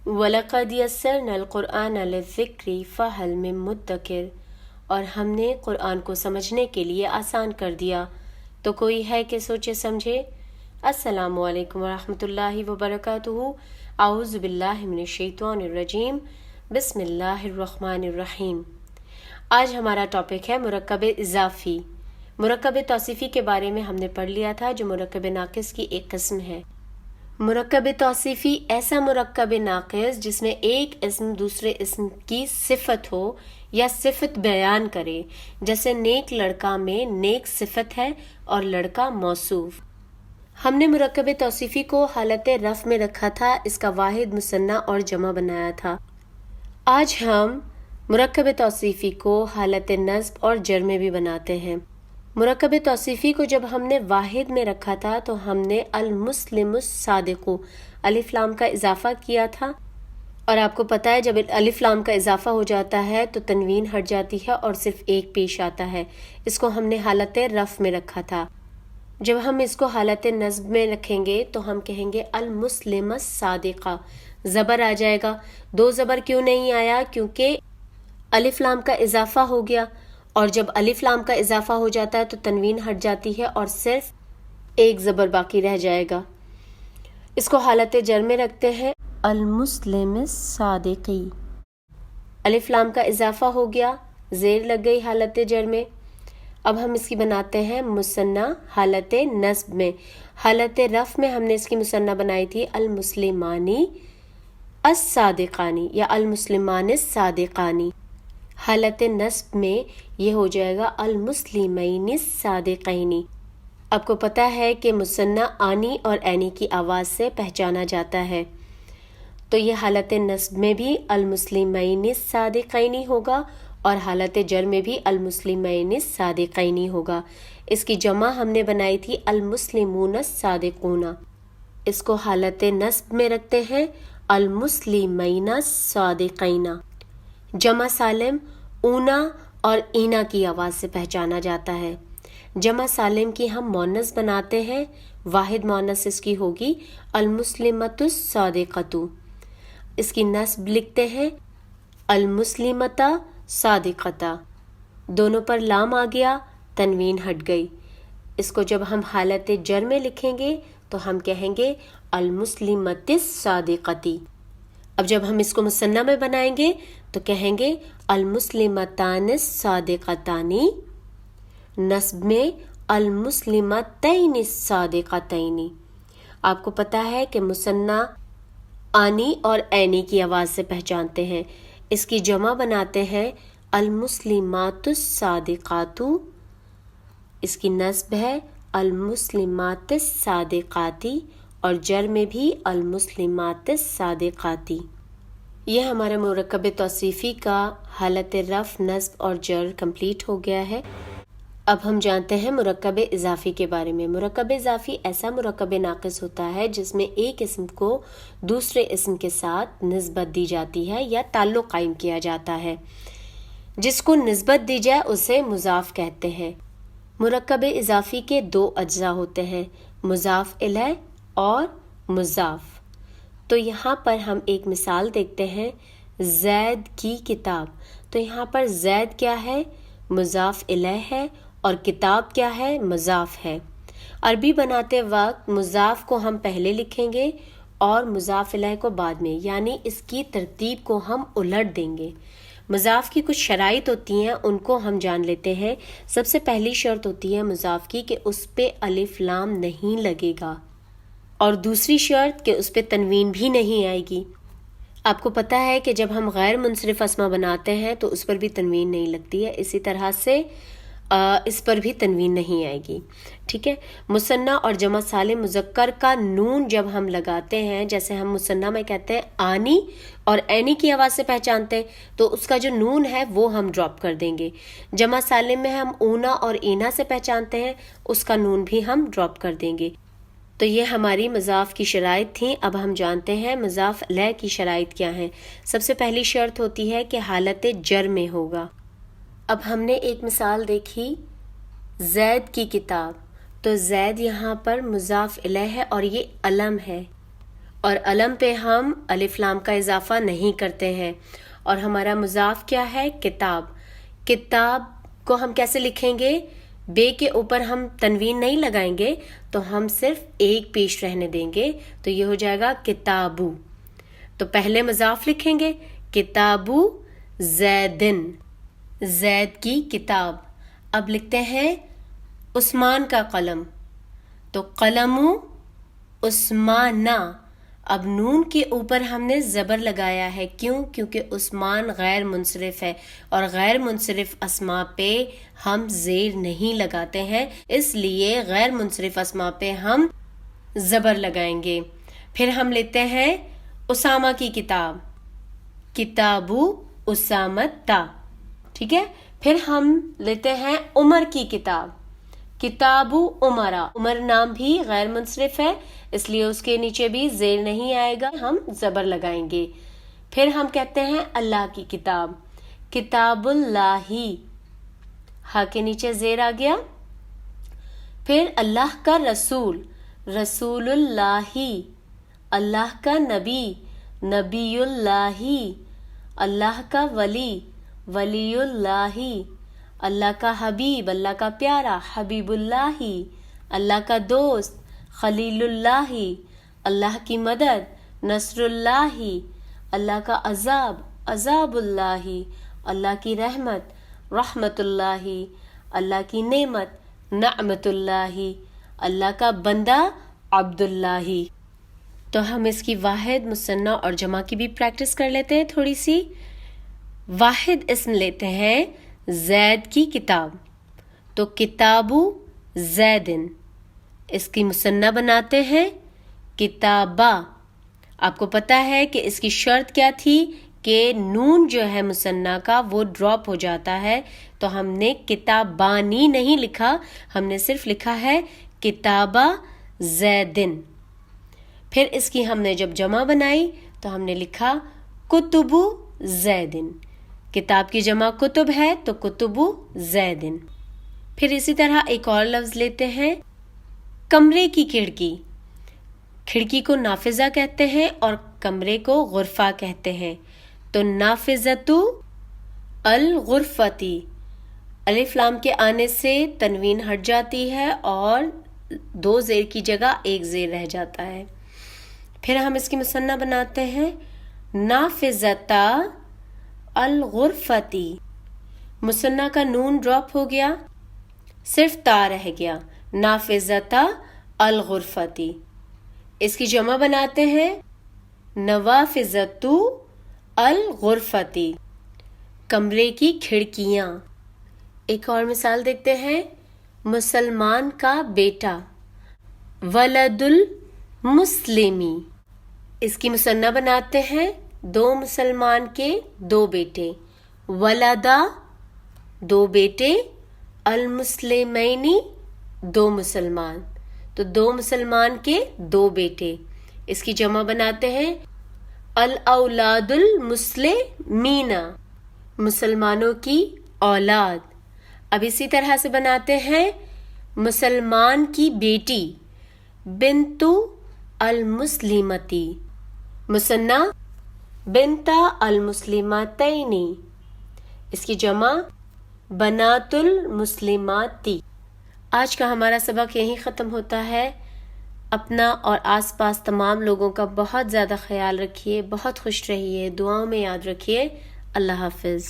وَلَقَدْ يَسَّرْنَا الْقُرْآنَ لِلذِّكْرِ فَهَلْ مِن مُدَّكِرٍ، اور ہم نے قرآن کو سمجھنے کے لیے آسان کر دیا، تو کوئی ہے کہ سوچے سمجھے۔ السلام علیکم ورحمۃ اللہ وبرکاتہ۔ اعوذ باللہ من الشیطان الرجیم، بسم اللہ الرحمن الرحیم۔ آج ہمارا ٹاپک ہے مرکب اضافی۔ مرکب توصیفی کے بارے میں ہم نے پڑھ لیا تھا، جو مرکب ناقص کی ایک قسم ہے۔ مرکب توصیفی ایسا مرکب ناقص جس میں ایک اسم دوسرے اسم کی صفت ہو یا صفت بیان کرے، جیسے نیک لڑکا میں نیک صفت ہے اور لڑکا موصوف۔ ہم نے مرکب توصیفی کو حالت رفع میں رکھا تھا، اس کا واحد مثنیٰ اور جمع بنایا تھا۔ آج ہم مرکب توصیفی کو حالت نصب اور جر میں بھی بناتے ہیں۔ مرکب توصیفی کو جب ہم نے واحد میں رکھا تھا تو ہم نے المسلم الصادق الف لام کا اضافہ کیا تھا، اور آپ کو پتہ ہے جب الف لام کا اضافہ ہو جاتا ہے تو تنوین ہٹ جاتی ہے اور صرف ایک پیش آتا ہے۔ اس کو ہم نے حالت رفع میں رکھا تھا۔ جب ہم اس کو حالت نصب میں رکھیں گے تو ہم کہیں گے المسلم الصادق، زبر آ جائے گا۔ دو زبر کیوں نہیں آیا؟ کیونکہ الف لام کا اضافہ ہو گیا، اور جب الف لام کا اضافہ ہو جاتا ہے تو تنوین ہٹ جاتی ہے اور صرف ایک زبر باقی رہ جائے گا۔ اس کو حالت جر میں رکھتے ہیں المسلم الصادقی۔ الف لام کا اضافہ ہو گیا، زیر لگ گئی حالت جر میں۔ اب ہم اس کی بناتے ہیں مثنیٰ حالت نصب میں۔ حالت رفع میں ہم نے اس کی مثنیٰ بنائی تھی المسلمانی الصادقانی یا المسلمان الصادقانی۔ حالت نصب میں یہ ہو جائے گا المسلمین الصادقین۔ آپ کو پتہ ہے کہ مثنیٰ آنی اور عینی کی آواز سے پہچانا جاتا ہے، تو یہ حالت نصب میں بھی المسلمین الصادقین ہوگا اور حالت جر میں بھی المسلمین الصادقین ہوگا۔ اس کی جمع ہم نے بنائی تھی المسلمون الصادقون۔ اس کو حالت نصب میں رکھتے ہیں المسلمین الصادقین۔ جمع سالم اونا اور اینا کی آواز سے پہچانا جاتا ہے۔ جمع سالم کی ہم مونث بناتے ہیں، واحد مونث اس کی ہوگی المسلمۃ الصادقۃ۔ اس کی نصب لکھتے ہیں المسلمۃ صادقۃ۔ دونوں پر لام آ گیا، تنوین ہٹ گئی۔ اس کو جب ہم حالت جر میں لکھیں گے تو ہم کہیں گے المسلمۃ الصادقۃ۔ اب جب ہم اس کو مثنیٰ میں بنائیں گے تو کہیں گے المسلمتان الصادقتان، نصب میں المسلمتین الصادقتین۔ آپ کو پتہ ہے کہ مثنیٰ آنی اور عینی کی آواز سے پہچانتے ہیں۔ اس کی جمع بناتے ہیں المسلمات الصادقات۔ اس کی نصب ہے المسلمات الصادقات اور جر میں بھی المسلمات الصادقات۔ یہ ہمارا مرکب توصیفی کا حالت رفع، نصب اور جر کمپلیٹ ہو گیا ہے۔ اب ہم جانتے ہیں مرکب اضافی کے بارے میں۔ مرکب اضافی ایسا مرکب ناقص ہوتا ہے جس میں ایک اسم کو دوسرے اسم کے ساتھ نسبت دی جاتی ہے یا تعلق قائم کیا جاتا ہے۔ جس کو نسبت دی جائے اسے مضاف کہتے ہیں۔ مرکب اضافی کے دو اجزاء ہوتے ہیں، مضاف الیہ اور مضاف۔ تو یہاں پر ہم ایک مثال دیکھتے ہیں، زید کی کتاب۔ تو یہاں پر زید کیا ہے؟ مضاف الیہ ہے، اور کتاب کیا ہے؟ مضاف ہے۔ عربی بناتے وقت مضاف کو ہم پہلے لکھیں گے اور مضاف الیہ کو بعد میں، یعنی اس کی ترتیب کو ہم الٹ دیں گے۔ مضاف کی کچھ شرائط ہوتی ہیں، ان کو ہم جان لیتے ہیں۔ سب سے پہلی شرط ہوتی ہے مضاف کی کہ اس پہ الف لام نہیں لگے گا، اور دوسری شرط کہ اس پہ تنوین بھی نہیں آئے گی۔ آپ کو پتہ ہے کہ جب ہم غیر منصرف اسما بناتے ہیں تو اس پر بھی تنوین نہیں لگتی ہے، اسی طرح سے اس پر بھی تنوین نہیں آئے گی، ٹھیک ہے۔ مثنیٰ اور جمع سالم مذکر کا نون جب ہم لگاتے ہیں، جیسے ہم مثنیٰ میں کہتے ہیں آنی اور عینی کی آواز سے پہچانتے ہیں، تو اس کا جو نون ہے وہ ہم ڈراپ کر دیں گے۔ جمع سالم میں ہم اونا اور اینا سے پہچانتے ہیں، اس کا نون بھی ہم ڈراپ کر دیں گے۔ تو یہ ہماری مضاف کی شرائط تھیں۔ اب ہم جانتے ہیں مضاف الیہ کی شرائط کیا ہیں۔ سب سے پہلی شرط ہوتی ہے کہ حالت جر میں ہوگا۔ اب ہم نے ایک مثال دیکھی، زید کی کتاب۔ تو زید یہاں پر مضاف الیہ ہے اور یہ علم ہے، اور علم پہ ہم الف لام کا اضافہ نہیں کرتے ہیں. اور ہمارا مضاف کیا ہے؟ کتاب. کتاب کو ہم کیسے لکھیں گے؟ بے کے اوپر ہم تنوین نہیں لگائیں گے تو ہم صرف ایک پیش رہنے دیں گے تو یہ ہو جائے گا کتابو. تو پہلے مضاف لکھیں گے کتابو زیدن، زید کی کتاب. اب لکھتے ہیں عثمان کا قلم، تو قلمو عثمانہ. اب نون کے اوپر ہم نے زبر لگایا ہے. کیوں؟ کیونکہ عثمان غیر منصرف ہے اور غیر منصرف اسما پہ ہم زیر نہیں لگاتے ہیں، اس لیے غیر منصرف اسما پہ ہم زبر لگائیں گے. پھر ہم لیتے ہیں اسامہ کی کتاب، کتابو اسامتا. ٹھیک ہے. پھر ہم لیتے ہیں عمر کی کتاب، کتابو عمرہ. عمر نام بھی غیر منصرف ہے اس لیے اس کے نیچے بھی زیر نہیں آئے گا، ہم زبر لگائیں گے. پھر ہم کہتے ہیں اللہ کی کتاب، کتاب اللہ، ہا کے نیچے زیر آ گیا. پھر اللہ کا رسول، رسول اللہ. اللہ کا نبی، نبی اللہ. اللہ کا ولی، ولی اللہ. اللہ کا حبیب، اللہ کا پیارا، حبیب اللہ. اللہ کا دوست، خلیل اللہ. اللہ کی مدد، نصر اللہ. اللہ کا عذاب، عذاب اللہ. اللہ کی رحمت، رحمت اللہ. اللہ کی نعمت، نعمت اللہ. اللہ کا بندہ، عبد اللہ. تو ہم اس کی واحد، مثنیٰ اور جمع کی بھی پریکٹس کر لیتے ہیں تھوڑی سی. واحد اسم لیتے ہیں زید کی کتاب، تو کتابو زیدن. اس کی مثنیٰ بناتے ہیں کتابہ. آپ کو پتا ہے کہ اس کی شرط کیا تھی کہ نون جو ہے مثنیٰ کا وہ ڈراپ ہو جاتا ہے، تو ہم نے کتابانی نہیں لکھا، ہم نے صرف لکھا ہے کتابہ زیدن. پھر اس کی ہم نے جب جمع بنائی تو ہم نے لکھا کتبو زیدن. کتاب کی جمع کتب ہے تو کتبو زیدن. پھر اسی طرح ایک اور لفظ لیتے ہیں کمرے کی کھڑکی. کھڑکی کو نافذہ کہتے ہیں اور کمرے کو غرفہ کہتے ہیں. تو نافذتو الغرفتی، الف لام کے آنے سے تنوین ہٹ جاتی ہے اور دو زیر کی جگہ ایک زیر رہ جاتا ہے. پھر ہم اس کی مثنیٰ بناتے ہیں نافذتا الغرفتی. مثنیٰ کا نون ڈراپ ہو گیا، صرف تا رہ گیا، نافذتا الغرفتی. اس کی جمع بناتے ہیں نوافذتو الغرفتی، کمرے کی کھڑکیاں. ایک اور مثال دیکھتے ہیں مسلمان کا بیٹا، ولد المسلمی. اس کی مثنیٰ بناتے ہیں دو مسلمان کے دو بیٹے، ولدا دو بیٹے، المسلمینی دو مسلمان، تو دو مسلمان کے دو بیٹے. اس کی جمع بناتے ہیں الاولاد المسلمین، مسلمانوں کی اولاد. اب اسی طرح سے بناتے ہیں مسلمان کی بیٹی، بنتو المسلمتی. مثنیٰ بنتا المسلمتینی. اس کی جمع بنات المسلماتی. آج کا ہمارا سبق یہیں ختم ہوتا ہے. اپنا اور آس پاس تمام لوگوں کا بہت زیادہ خیال رکھیے، بہت خوش رہیے، دعاؤں میں یاد رکھیے. اللہ حافظ.